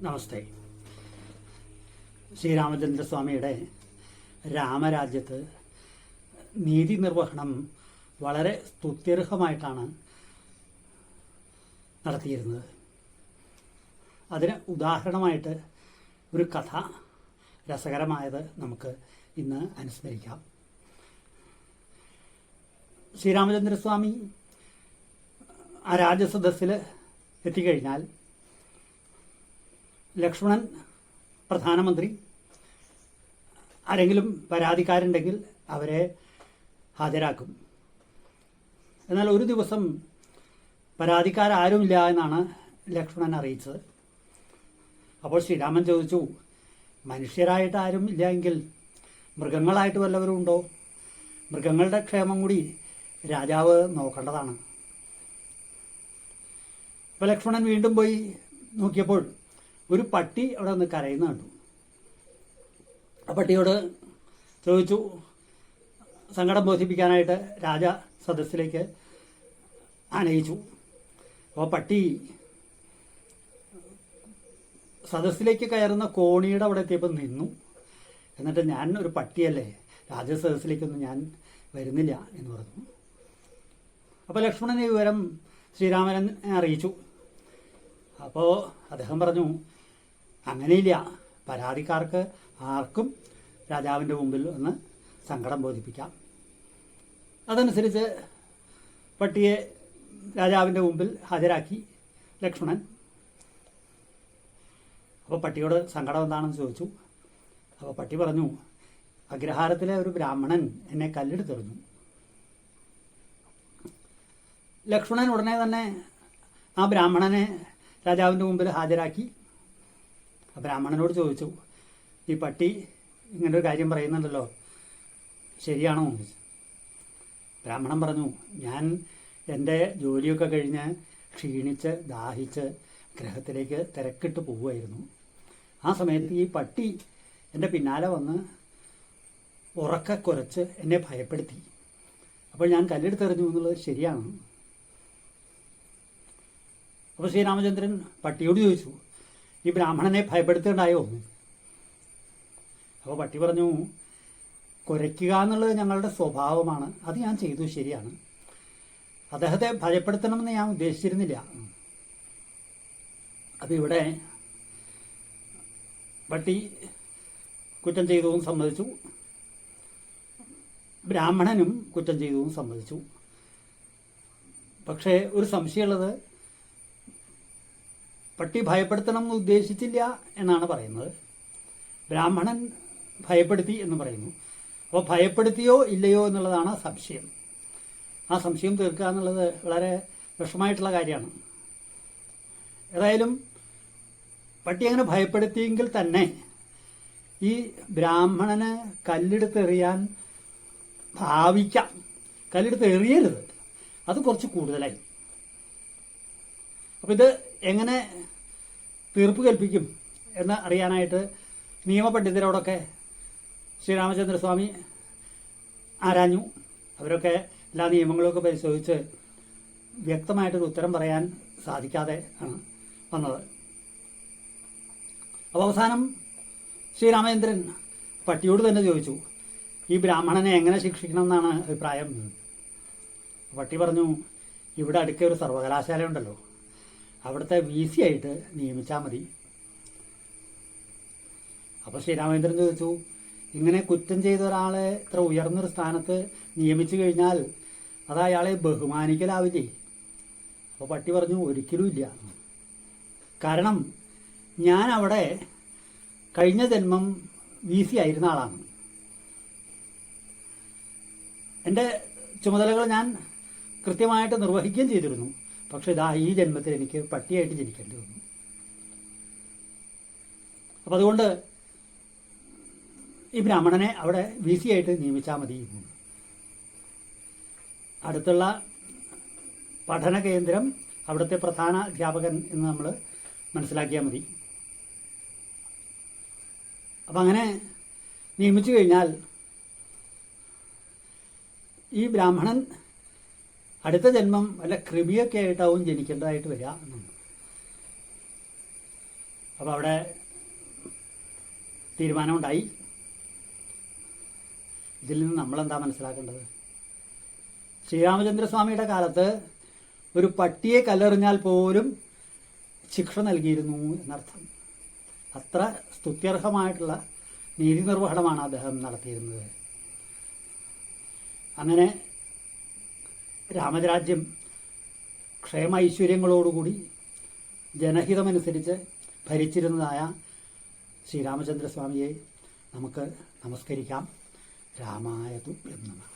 നമസ്തേ. ശ്രീരാമചന്ദ്രസ്വാമിയുടെ രാമരാജ്യത്ത് നീതി നിർവഹണം വളരെ സ്തുത്യർഹമായിട്ടാണ് നടത്തിയിരുന്നത്. അതിന് ഉദാഹരണമായിട്ട് ഒരു കഥ രസകരമായത് നമുക്ക് ഇന്ന് അനുസ്മരിക്കാം. ശ്രീരാമചന്ദ്രസ്വാമി ആ രാജസദസ്സിൽ എത്തിക്കഴിഞ്ഞാൽ ലക്ഷ്മണൻ, പ്രധാനമന്ത്രി, ആരെങ്കിലും പരാതിക്കാരുണ്ടെങ്കിൽ അവരെ ഹാജരാക്കും. എന്നാൽ ഒരു ദിവസം പരാതിക്കാരാരുമില്ല എന്നാണ് ലക്ഷ്മണൻ അറിയിച്ചത്. അപ്പോൾ ശ്രീരാമൻ ചോദിച്ചു, മനുഷ്യരായിട്ട് ആരും ഇല്ല എങ്കിൽ മൃഗങ്ങളായിട്ട് വല്ലവരും ഉണ്ടോ? മൃഗങ്ങളുടെ ക്ഷേമം കൂടി രാജാവ് നോക്കേണ്ടതാണ്. അപ്പോൾ ലക്ഷ്മണൻ വീണ്ടും പോയി നോക്കിയപ്പോൾ ഒരു പട്ടി അവിടെ നിന്ന് കരയുന്ന കണ്ടു. ആ പട്ടിയോട് ചോദിച്ചു, സങ്കടം ബോധിപ്പിക്കാനായിട്ട് രാജ സദസ്സിലേക്ക് ആനയിച്ചു. അപ്പോൾ പട്ടി സദസ്സിലേക്ക് കയറുന്ന കോണിയുടെ അവിടെ എത്തിയപ്പോൾ നിന്നു. എന്നിട്ട് ഞാൻ ഒരു പട്ടിയല്ലേ, രാജസദസ്സിലേക്കൊന്നും ഞാൻ വരുന്നില്ല എന്ന് പറഞ്ഞു. അപ്പോൾ ലക്ഷ്മണൻ ഈ വിവരം ശ്രീരാമനെ അറിയിച്ചു. അപ്പോൾ അദ്ദേഹം പറഞ്ഞു, അങ്ങനെയില്ല, പരാതിക്കാർക്ക് ആർക്കും രാജാവിൻ്റെ മുമ്പിൽ ഒന്ന് സങ്കടം ബോധിപ്പിക്കാം. അതനുസരിച്ച് പട്ടിയെ രാജാവിൻ്റെ മുമ്പിൽ ഹാജരാക്കി ലക്ഷ്മണൻ. അപ്പോൾ പട്ടിയോട് സങ്കടം എന്താണെന്ന് ചോദിച്ചു. അപ്പോൾ പട്ടി പറഞ്ഞു, അഗ്രഹാരത്തിലെ ഒരു ബ്രാഹ്മണൻ എന്നെ കല്ലെടുത്തെറിഞ്ഞു. ലക്ഷ്മണൻ ഉടനെ തന്നെ ആ ബ്രാഹ്മണനെ രാജാവിൻ്റെ മുമ്പിൽ ഹാജരാക്കി. ആ ബ്രാഹ്മണനോട് ചോദിച്ചു, ഈ പട്ടി ഇങ്ങനൊരു കാര്യം പറയുന്നുണ്ടല്ലോ, ശരിയാണോ? ബ്രാഹ്മണൻ പറഞ്ഞു, ഞാൻ എൻ്റെ ജോലിയൊക്കെ കഴിഞ്ഞ് ക്ഷീണിച്ച് ദാഹിച്ച് ഗൃഹത്തിലേക്ക് തിരക്കിട്ട് പോവുമായിരുന്നു. ആ സമയത്ത് ഈ പട്ടി എൻ്റെ പിന്നാലെ വന്ന് ഉറക്കെ കുരച്ച് എന്നെ ഭയപ്പെടുത്തി. അപ്പോൾ ഞാൻ കല്ലെടുത്തെറിഞ്ഞു എന്നുള്ളത് ശരിയാണ്. അപ്പോൾ ശ്രീരാമചന്ദ്രൻ പട്ടിയോട് ചോദിച്ചു, ഈ ബ്രാഹ്മണനെ ഭയപ്പെടുത്തേണ്ടായോ? അപ്പോൾ പട്ടി പറഞ്ഞു, കുരയ്ക്കുക എന്നുള്ളത് ഞങ്ങളുടെ സ്വഭാവമാണ്, അത് ഞാൻ ചെയ്തു, ശരിയാണ്. അദ്ദേഹത്തെ ഭയപ്പെടുത്തണമെന്ന് ഞാൻ ഉദ്ദേശിച്ചിരുന്നില്ല. അപ്പോൾ ഇവിടെ പട്ടി കുറ്റം ചെയ്തതും സമ്മതിച്ചു, ബ്രാഹ്മണനും കുറ്റം ചെയ്തതും സമ്മതിച്ചു. പക്ഷേ ഒരു സംശയമുള്ളത്, പട്ടി ഭയപ്പെടുത്തണം എന്ന് ഉദ്ദേശിച്ചില്ല എന്നാണ് പറയുന്നത്, ബ്രാഹ്മണൻ ഭയപ്പെടുത്തി എന്ന് പറയുന്നു. അപ്പോൾ ഭയപ്പെടുത്തിയോ ഇല്ലയോ എന്നുള്ളതാണ് സംശയം. ആ സംശയം തീർക്കുക എന്നുള്ളത് വളരെ വിഷമമായിട്ടുള്ള കാര്യമാണ്. ഏതായാലും പട്ടി അങ്ങനെ ഭയപ്പെടുത്തിയെങ്കിൽ തന്നെ ഈ ബ്രാഹ്മണന് കല്ലെടുത്തെറിയാൻ ഭാവിക്കാം. കല്ലെടുത്ത് എറിയരുത്, അത് കുറച്ച് കൂടുതലായി. അപ്പം ഇത് എങ്ങനെ തീർപ്പ് കൽപ്പിക്കും എന്ന് അറിയാനായിട്ട് നിയമപണ്ഡിതരോടൊക്കെ ശ്രീരാമചന്ദ്രസ്വാമി ആരാഞ്ഞു. അവരൊക്കെ എല്ലാ നിയമങ്ങളൊക്കെ പരിശോധിച്ച് വ്യക്തമായിട്ടൊരു ഉത്തരം പറയാൻ സാധിക്കാതെ ആണ് വന്നത്. അപ്പോൾ അവസാനം ശ്രീരാമചന്ദ്രൻ പട്ടിയോട് തന്നെ ചോദിച്ചു, ഈ ബ്രാഹ്മണനെ എങ്ങനെ ശിക്ഷിക്കണം എന്നാണ് അഭിപ്രായം? പട്ടി പറഞ്ഞു, ഇവിടെ അടുക്ക ഒരു സർവകലാശാല ഉണ്ടല്ലോ, അവിടുത്തെ VC ആയിട്ട് നിയമിച്ചാൽ മതി. അപ്പോൾ ശ്രീരാമചന്ദ്രൻ ചോദിച്ചു, ഇങ്ങനെ കുറ്റം ചെയ്ത ഒരാളെ ഇത്ര ഉയർന്നൊരു സ്ഥാനത്ത് നിയമിച്ചു കഴിഞ്ഞാൽ അത് അയാളെ ബഹുമാനിക്കലാവില്ലേ? അപ്പോൾ പട്ടി പറഞ്ഞു, ഒരിക്കലും ഇല്ല. കാരണം ഞാൻ അവിടെ കഴിഞ്ഞ ജന്മം VC ആയിരുന്ന ആളാണ്. എൻ്റെ ചുമതലകൾ ഞാൻ കൃത്യമായിട്ട് നിർവഹിക്കുകയും ചെയ്തിരുന്നു. പക്ഷെ ഇതാ ഈ ജന്മത്തിൽ എനിക്ക് പട്ടിയായിട്ട് ജനിക്കേണ്ടി വന്നു. അപ്പം അതുകൊണ്ട് ഈ ബ്രാഹ്മണനെ അവിടെ VC ആയിട്ട് നിയമിച്ചാൽ മതി. അടുത്തുള്ള പഠന കേന്ദ്രം അവിടുത്തെ പ്രധാന അധ്യാപകൻ എന്ന് നമ്മൾ മനസ്സിലാക്കിയാൽ മതി. അപ്പം അങ്ങനെ നിയമിച്ചു കഴിഞ്ഞാൽ ഈ ബ്രാഹ്മണൻ അടുത്ത ജന്മം വല്ല കൃമിയൊക്കെ ആയിട്ടാവും ജനിക്കേണ്ടതായിട്ട് വരിക എന്നുണ്ട്. അപ്പോൾ അവിടെ തീരുമാനമുണ്ടായി. ഇതിൽ നിന്ന് നമ്മളെന്താ മനസ്സിലാക്കേണ്ടത്? ശ്രീരാമചന്ദ്രസ്വാമിയുടെ കാലത്ത് ഒരു പട്ടിയെ കല്ലെറിഞ്ഞാൽ പോലും ശിക്ഷ നൽകിയിരുന്നു എന്നർത്ഥം. അത്ര സ്തുത്യർഹമായിട്ടുള്ള നീതി നിർവഹണമാണ് അദ്ദേഹം നടത്തിയിരുന്നത്. അങ്ങനെ രാമരാജ്യം ക്ഷേമ ഐശ്വര്യങ്ങളോടുകൂടി ജനഹിതമനുസരിച്ച് ഭരിച്ചിരുന്നതായ ശ്രീരാമചന്ദ്രസ്വാമിയെ നമുക്ക് നമസ്കരിക്കാം. രാമായ തുഭ്യം നമഃ.